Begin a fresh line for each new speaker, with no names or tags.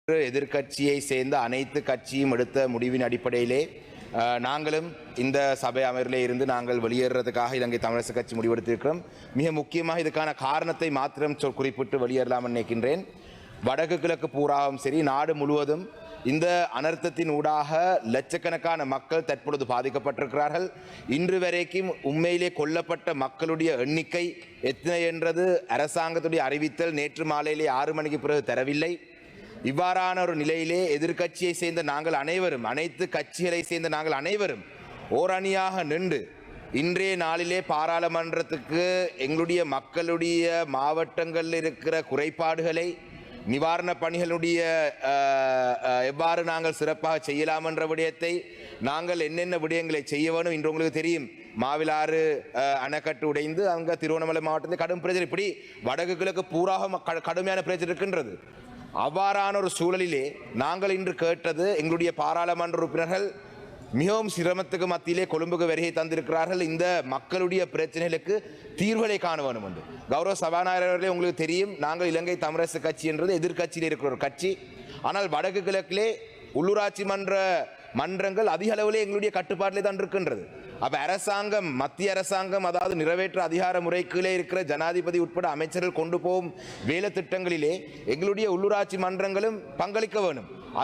எதிர்க்கட்சியை சேர்ந்த அனைத்து கட்சியும் எடுத்த முடிவின் அடிப்படையிலே நாங்களும் இந்த சபை அமர்விலே இருந்து நாங்கள் வெளியேறதுக்காக இலங்கை தமிழரசு கட்சி முடிவெடுத்திருக்கிறோம். மிக முக்கியமாக இதுக்கான காரணத்தை மாத்திரம் குறிப்பிட்டு வெளியேறலாம் நினைக்கின்றேன். வடக்கு கிழக்கு பூராவும் சரி நாடு முழுவதும் இந்த அனர்த்தத்தின் ஊடாக லட்சக்கணக்கான மக்கள் தற்பொழுது பாதிக்கப்பட்டிருக்கிறார்கள். இன்று வரைக்கும் உண்மையிலே கொல்லப்பட்ட மக்களுடைய எண்ணிக்கை எத்தனை என்றது அரசாங்கத்துடைய அறிவித்தல் நேற்று மாலையிலே 6 மணிக்கு பிறகு தரவில்லை. இவ்வாறான ஒரு நிலையிலே எதிர்க்கட்சியை சேர்ந்த நாங்கள் அனைவரும், அனைத்து கட்சிகளை சேர்ந்த நாங்கள் அனைவரும் ஓரணியாக நின்று இன்றைய நாளிலே பாராளுமன்றத்துக்கு எங்களுடைய மக்களுடைய மாவட்டங்களில் இருக்கிற குறைபாடுகளை, நிவாரண பணிகளுடைய எவ்வாறு நாங்கள் சிறப்பாக செய்யலாம் என்ற விடயத்தை, நாங்கள் என்னென்ன விடயங்களை செய்ய வேணும். இன்று உங்களுக்கு தெரியும், மாவிலாறு அணைக்கட்டு உடைந்து அங்கே திருவண்ணாமலை மாவட்டத்தில் கடும் பிரச்சனை, இப்படி வடக்கு கிழக்கு பூராக கடுமையான பிரச்சனை இருக்கின்றது. அவ்வாறான ஒரு சூழலிலே நாங்கள் இன்று கேட்டது, எங்களுடைய பாராளுமன்ற உறுப்பினர்கள் மிகவும் சிரமத்துக்கு மத்தியிலே கொழும்புக்கு வருகை தந்திருக்கிறார்கள். இந்த மக்களுடைய பிரச்சனைகளுக்கு தீர்வுகளை காண வேண்டும் என்று. கௌரவ சபாநாயகர் அவர்களே, உங்களுக்கு தெரியும், நாங்கள் இலங்கை தமிழரசு கட்சி என்றது எதிர்கட்சியில் இருக்கிற ஒரு கட்சி. ஆனால் வடக்கு கிழக்கிலே உள்ளூராட்சி மன்றங்கள் அதிக அளவிலே எங்களுடைய கட்டுப்பாட்டிலே தான் இருக்கின்றது. அப்ப அரசாங்கம், மத்திய அரசாங்கம், அதாவது நிறைவேற்ற அதிகார முறைக்குள்ளே இருக்கிற ஜனாதிபதி உட்பட அமைச்சர்கள் கொண்டு போகும் வேலை திட்டங்களிலே எங்களுடைய உள்ளூராட்சி மன்றங்களும் பங்களிக்க வேணும்.